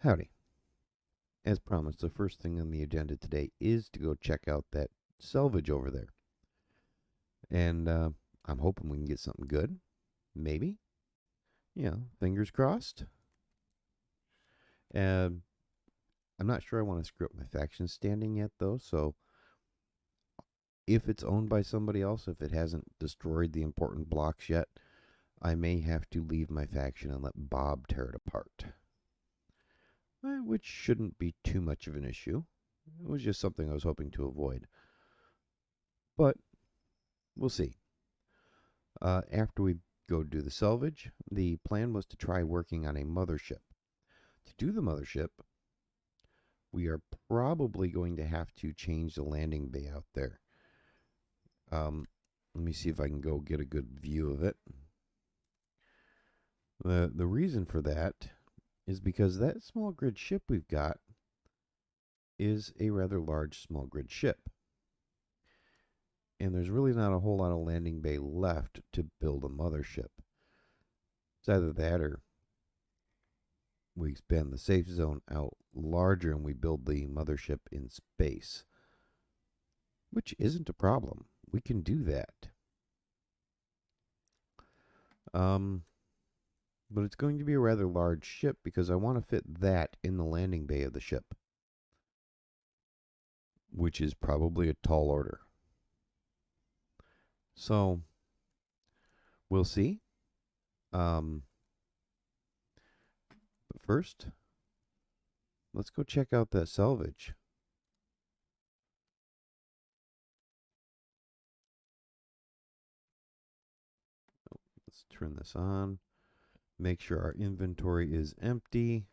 Howdy. As promised, the first thing on the agenda today is to go check out that Salvage over there. And I'm hoping we can get something good. Maybe. Fingers crossed. And I'm not sure I want to screw up my faction standing yet, though. So if it's owned by somebody else, if it hasn't destroyed the important blocks yet, I may have to leave my faction and let Bob tear it apart. Which shouldn't be too much of an issue. It was just something I was hoping to avoid. But we'll see. After we go do the salvage, the plan was to try working on a mothership. To do the mothership, we are probably going to have to change the landing bay out there. Let me see if I can go get a good view of it. The reason for that is because that small grid ship we've got is a rather large small grid ship. And there's really not a whole lot of landing bay left to build a mothership. It's either that or we expand the safe zone out larger and we build the mothership in space, which isn't a problem. We can do that. But it's going to be a rather large ship because I want to fit that in the landing bay of the ship, which is probably a tall order. So we'll see. But first, let's go check out that salvage. Let's turn this on. Make sure our inventory is empty.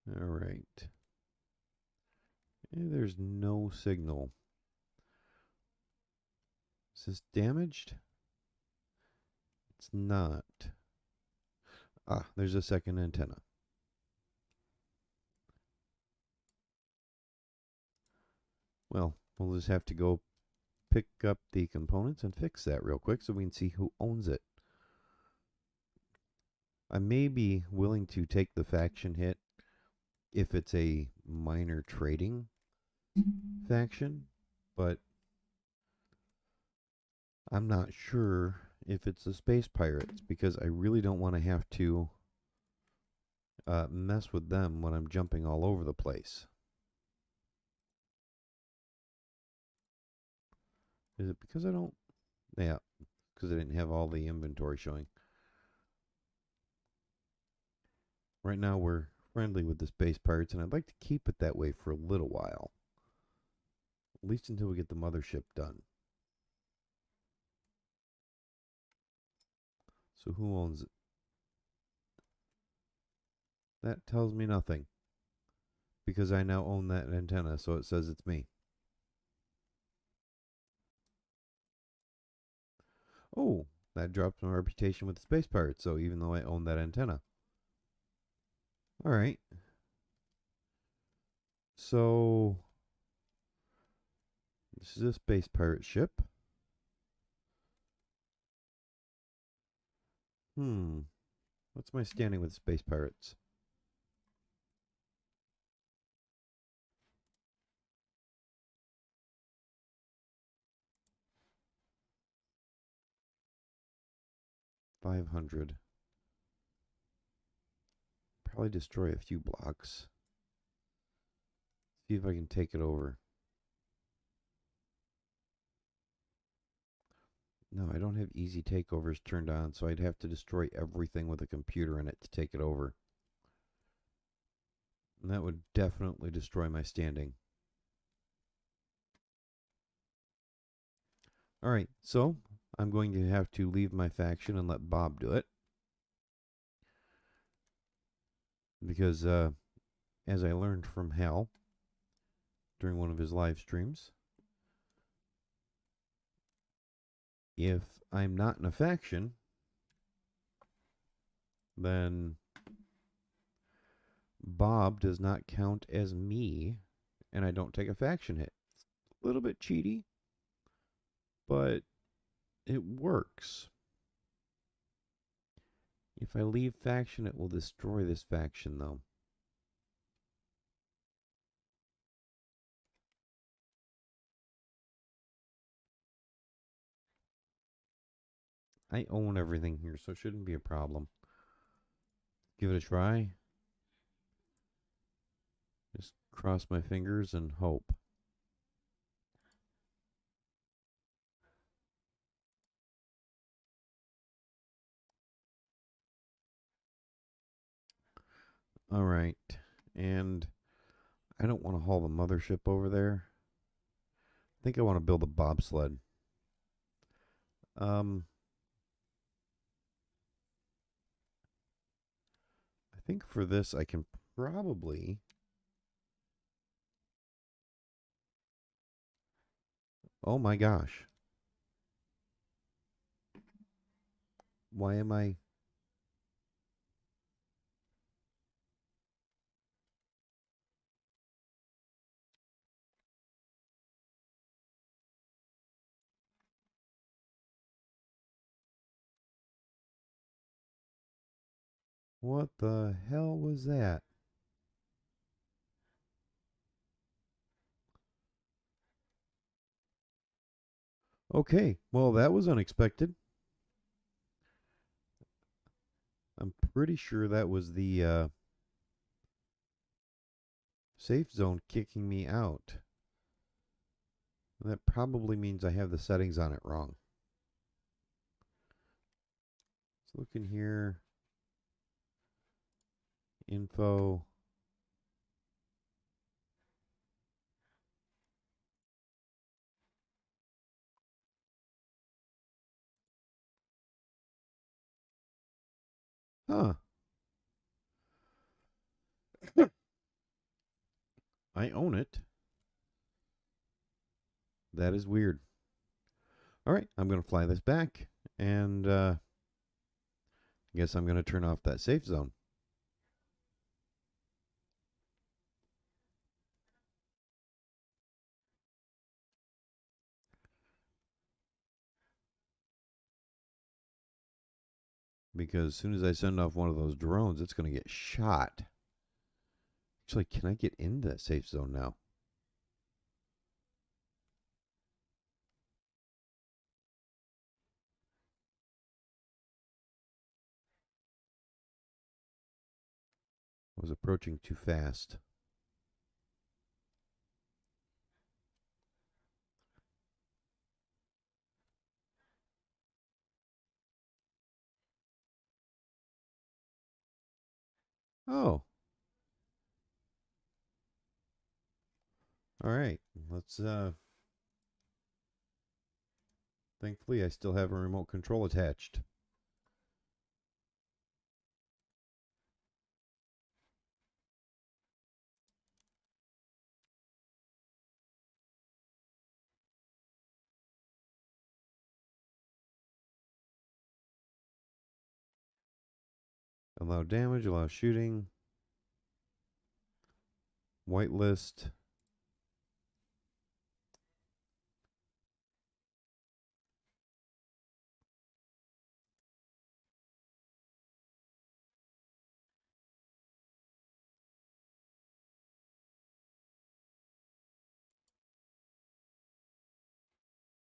All right. There's no signal. Is this damaged? It's not. Ah, there's a second antenna. Well, we'll just have to go pick up the components and fix that real quick so we can see who owns it. I may be willing to take the faction hit if it's a minor trading faction, but I'm not sure if it's the space pirates because I really don't want to have to mess with them when I'm jumping all over the place. Is it because I don't? Yeah, because I didn't have all the inventory showing. Right now we're friendly with the space pirates, and I'd like to keep it that way for a little while. At least until we get the mothership done. So who owns it? That tells me nothing. Because I now own that antenna, so it says it's me. Oh, that drops my reputation with the space pirates, so even though I own that antenna. Alright. So this is a space pirate ship. What's my standing with space pirates? $500. Probably destroy a few blocks. See if I can take it over. No, I don't have easy takeovers turned on, so I'd have to destroy everything with a computer in it to take it over. And that would definitely destroy my standing. Alright, so I'm going to have to leave my faction and let Bob do it. Because, as I learned from Hal during one of his live streams, if I'm not in a faction, then Bob does not count as me, and I don't take a faction hit. A little bit cheaty, but it works. If I leave faction, it will destroy this faction, though. I own everything here, so it shouldn't be a problem. Give it a try. Just cross my fingers and hope. All right. And I don't want to haul the mothership over there. I think I want to build a bobsled. I think for this I can probably. Oh my gosh. Why am I. What the hell was that? Okay, well, that was unexpected. I'm pretty sure that was the safe zone kicking me out. And that probably means I have the settings on it wrong. Let's look in here. Info. Huh. I own it. That is weird. All right, I'm going to fly this back, and I guess I'm going to turn off that safe zone. Because as soon as I send off one of those drones, it's going to get shot. Actually, can I get into that safe zone now? I was approaching too fast. Oh. All right. Let's thankfully I still have a remote control attached. Allow damage, allow shooting. Whitelist.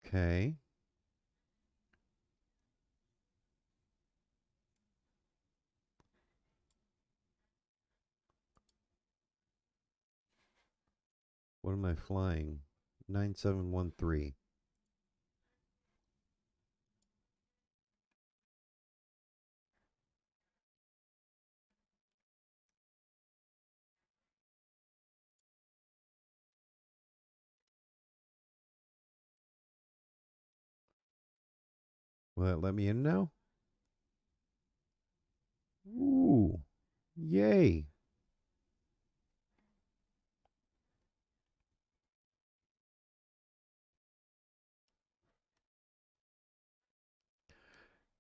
Okay. What am I flying? 9713. Will that let me in now? Ooh. Yay.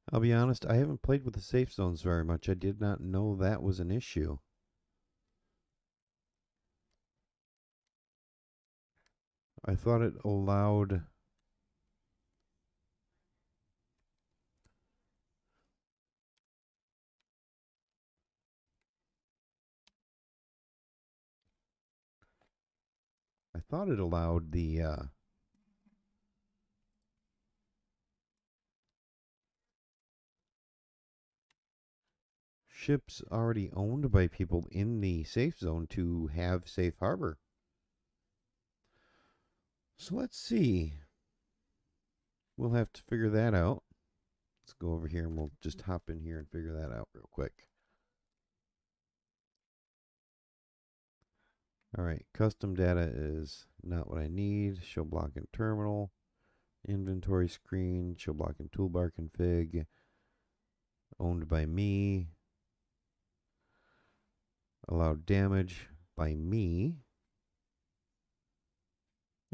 I'll be honest, I haven't played with the safe zones very much. I did not know that was an issue. I thought it allowed... I thought it allowed the ships already owned by people in the safe zone to have safe harbor. So let's see. We'll have to figure that out. Let's go over here and we'll just hop in here and figure that out real quick. All right, custom data is not what I need. Show block and terminal. Inventory screen. Show block and toolbar config. Owned by me. Allowed damage by me.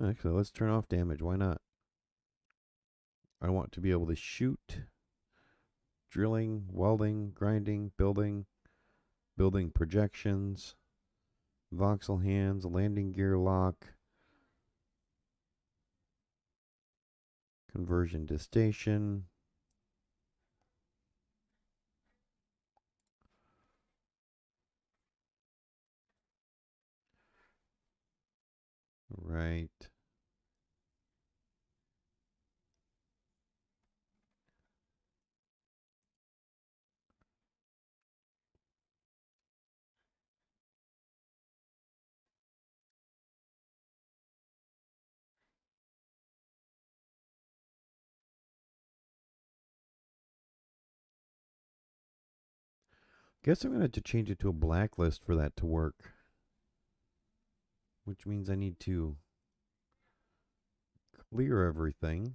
Actually, let's turn off damage. Why not? I want to be able to shoot, drilling, welding, grinding, building projections, voxel hands, landing gear lock, conversion to station. Right. Guess I'm going to have to change it to a blacklist for that to work. Which means I need to clear everything.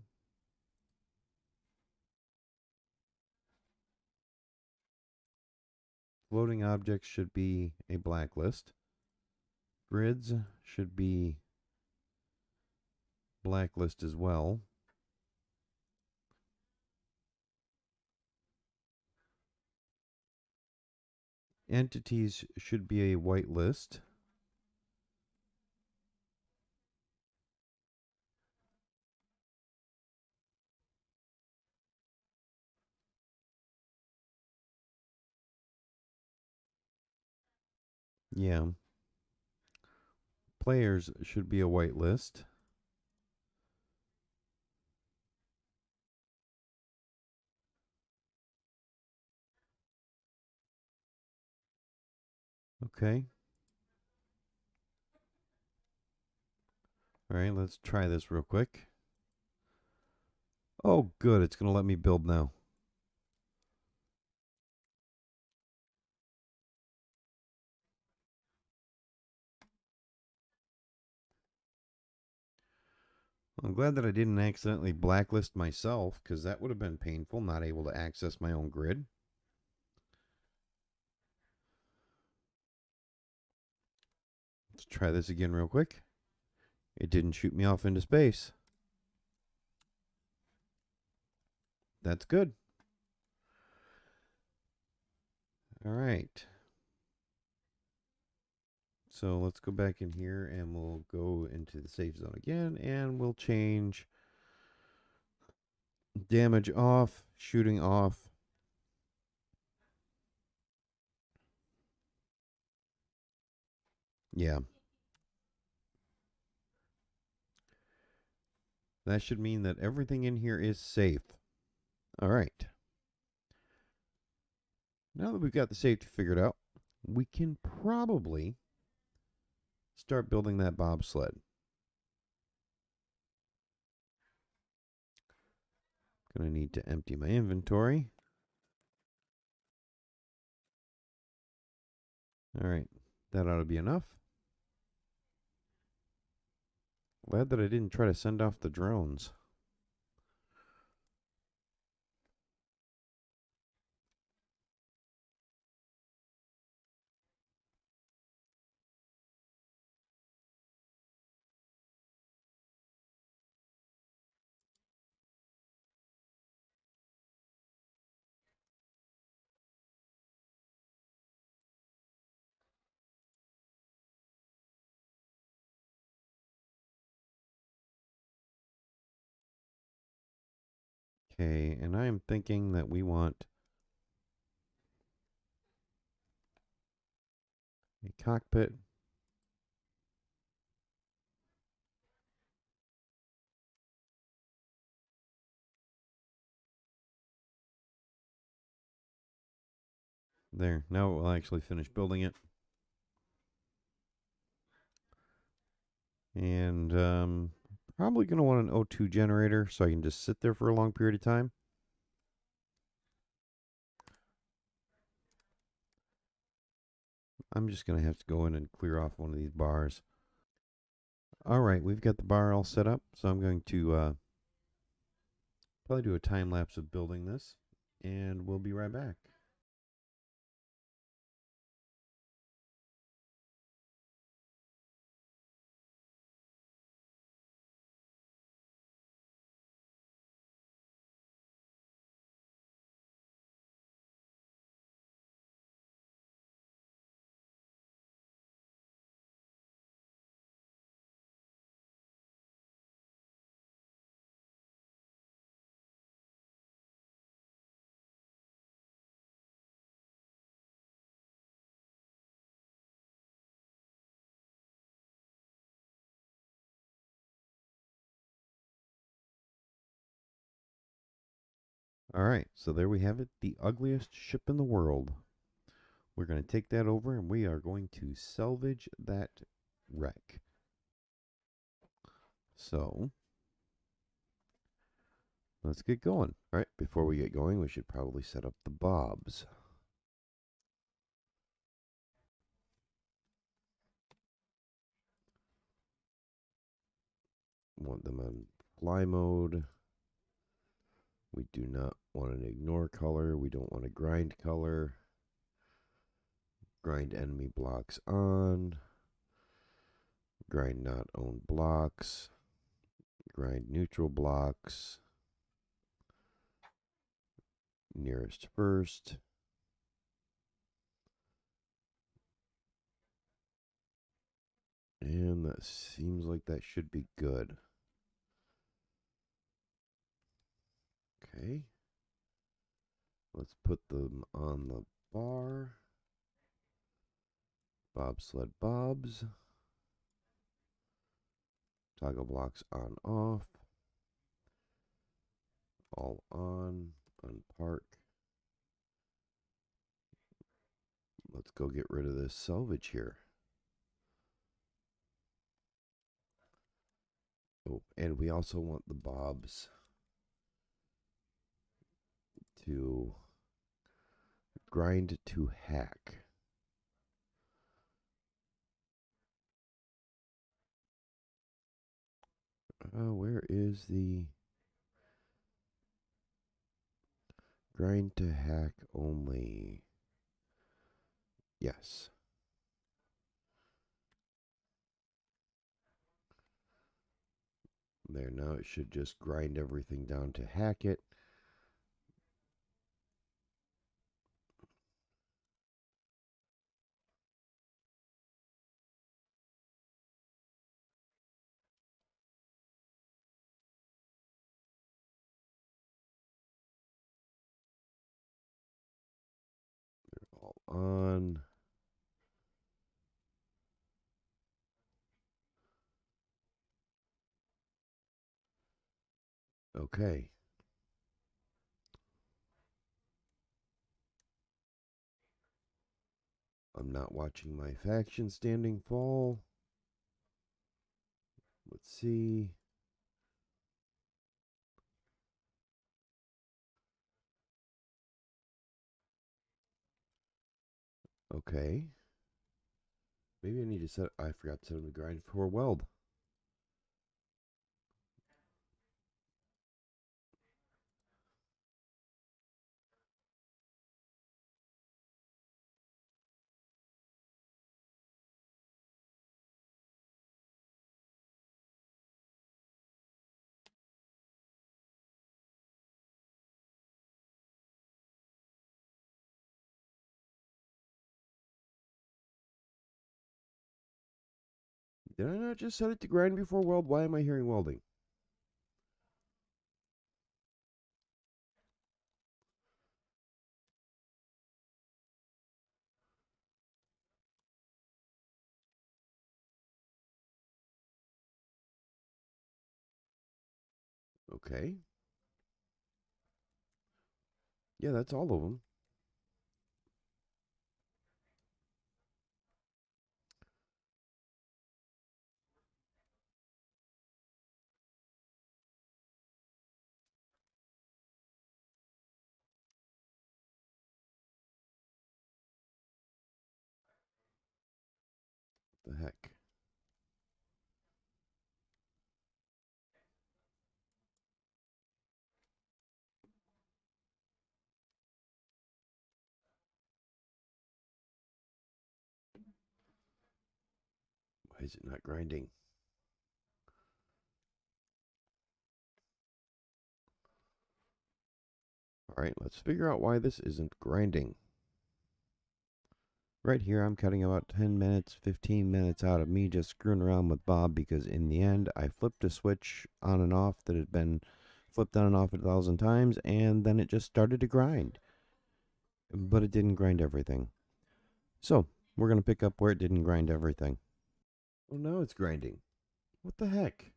Floating objects should be a blacklist. Grids should be blacklist as well. Entities should be a whitelist. Yeah. Players should be a whitelist. Okay. All right, let's try this real quick. Oh, good. It's going to let me build now. I'm glad that I didn't accidentally blacklist myself, because that would have been painful, not able to access my own grid. Let's try this again real quick. It didn't shoot me off into space. That's good. All right. So let's go back in here and we'll go into the safe zone again and we'll change damage off, shooting off. Yeah. That should mean that everything in here is safe. All right. Now that we've got the safety figured out, we can probably start building that bobsled. Gonna need to empty my inventory. All right, that ought to be enough. Glad that I didn't try to send off the drones. Okay, and I am thinking that we want a cockpit. There, now we'll actually finish building it. And probably going to want an O2 generator so I can just sit there for a long period of time. I'm just going to have to go in and clear off one of these bars. All right, we've got the bar all set up, so I'm going to probably do a time lapse of building this, and we'll be right back. All right, so there we have it, the ugliest ship in the world. We're going to take that over and we are going to salvage that wreck. So let's get going. All right, before we get going, we should probably set up the bobs. Want them on fly mode. We do not want an ignore color. We don't want a grind color. Grind enemy blocks on. Grind not owned blocks. Grind neutral blocks. Nearest first. And that seems like that should be good. Okay. Let's put them on the bar. Bobsled bobs. Toggle blocks on off. All on. Unpark. Let's go get rid of this salvage here. Oh, and we also want the bobs to grind to hack. Where is the grind to hack only? Yes. There, now it should just grind everything down to hack it. All on. Okay. I'm not watching my faction standing fall. Let's see. Okay. Maybe I need to set. I forgot to set them to grind for weld. Did I not just set it to grind before weld? Why am I hearing welding? Okay. Yeah, that's all of them. The heck? Why is it not grinding? All right, let's figure out why this isn't grinding. Right here, I'm cutting about 10 minutes, 15 minutes out of me just screwing around with Bob because in the end, I flipped a switch on and off that had been flipped on and off 1,000 times, and then it just started to grind. But it didn't grind everything. So, we're going to pick up where it didn't grind everything. Oh, now it's grinding. What the heck?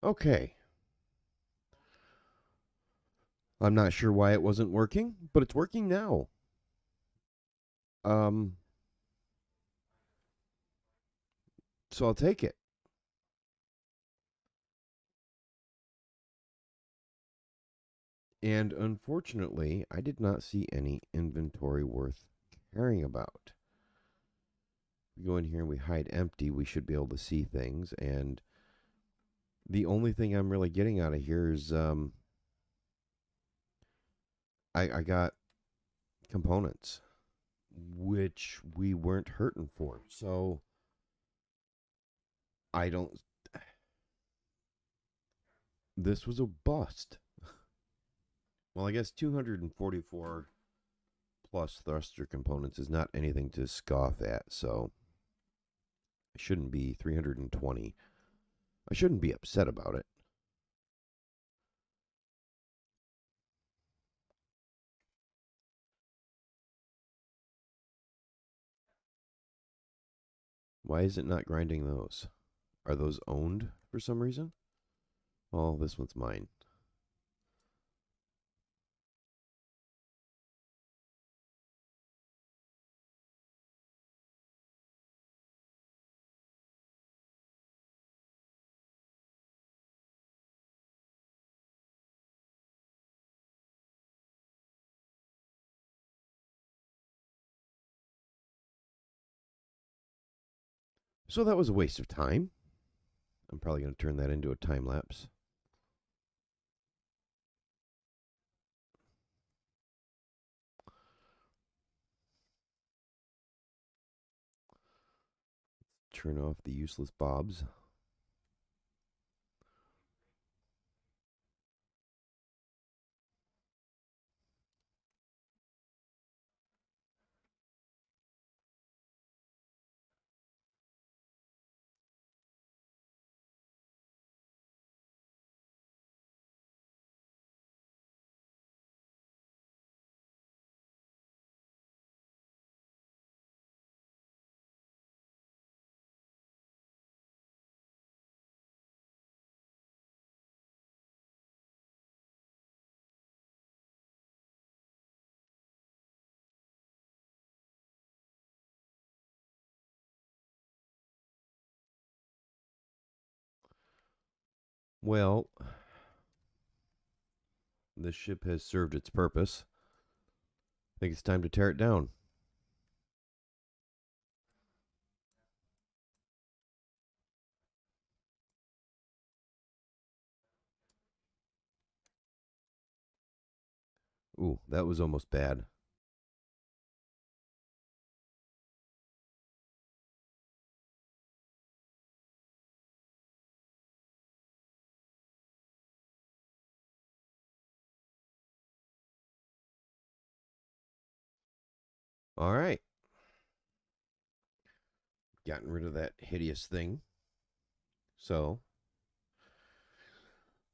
Okay. I'm not sure why it wasn't working, but it's working now. Um, so I'll take it. And unfortunately, I did not see any inventory worth caring about. We go in here and we hide empty, we should be able to see things. And the only thing I'm really getting out of here is I got components, which we weren't hurting for. So I don't. This was a bust. Well, I guess 244 plus thruster components is not anything to scoff at. So it shouldn't be 320. I shouldn't be upset about it. Why is it not grinding those? Are those owned for some reason? Oh, this one's mine. So that was a waste of time. I'm probably going to turn that into a time lapse. Turn off the useless bobs. Well, this ship has served its purpose. I think it's time to tear it down. Ooh, that was almost bad. All right. Gotten rid of that hideous thing. So,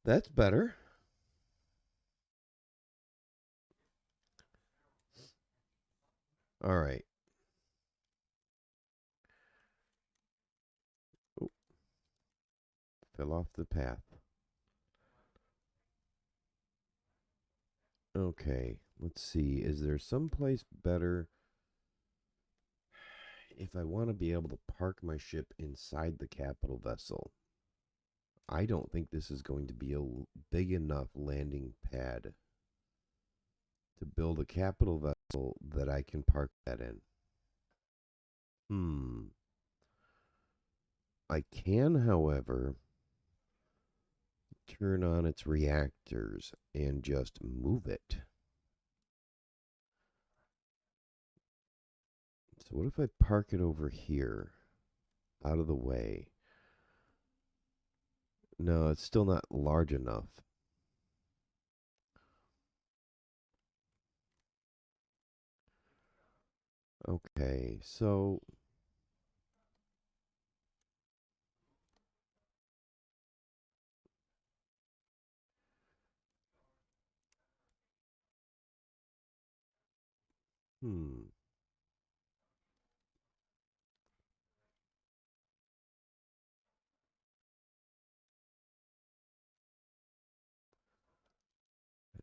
that's better. All right. Fell off the path. Okay, let's see. Is there someplace better if I want to be able to park my ship inside the capital vessel? I don't think this is going to be a big enough landing pad to build a capital vessel that I can park that in. I can, however, turn on its reactors and just move it. So what if I park it over here, out of the way? No, it's still not large enough. Okay, so hmm.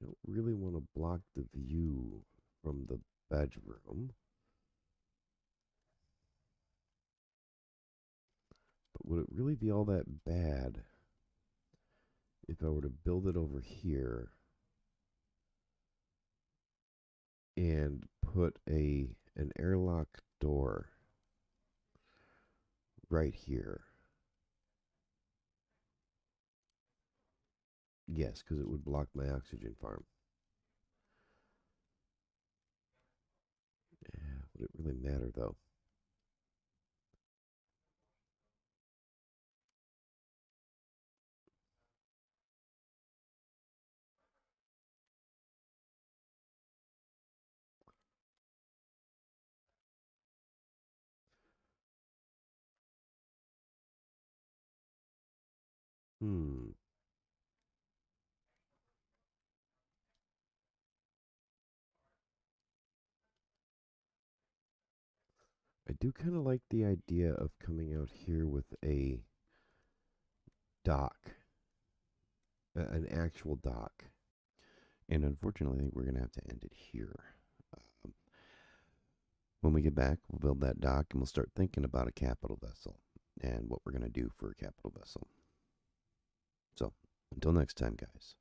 I don't really want to block the view from the bedroom. But would it really be all that bad if I were to build it over here and put an airlock door right here? Yes, because it would block my oxygen farm. Yeah, would it really matter though? Hmm. I do kind of like the idea of coming out here with a dock, an actual dock. And unfortunately, I think we're going to have to end it here. Um, when we get back, we'll build that dock and we'll start thinking about a capital vessel and what we're going to do for a capital vessel. So, until next time, guys.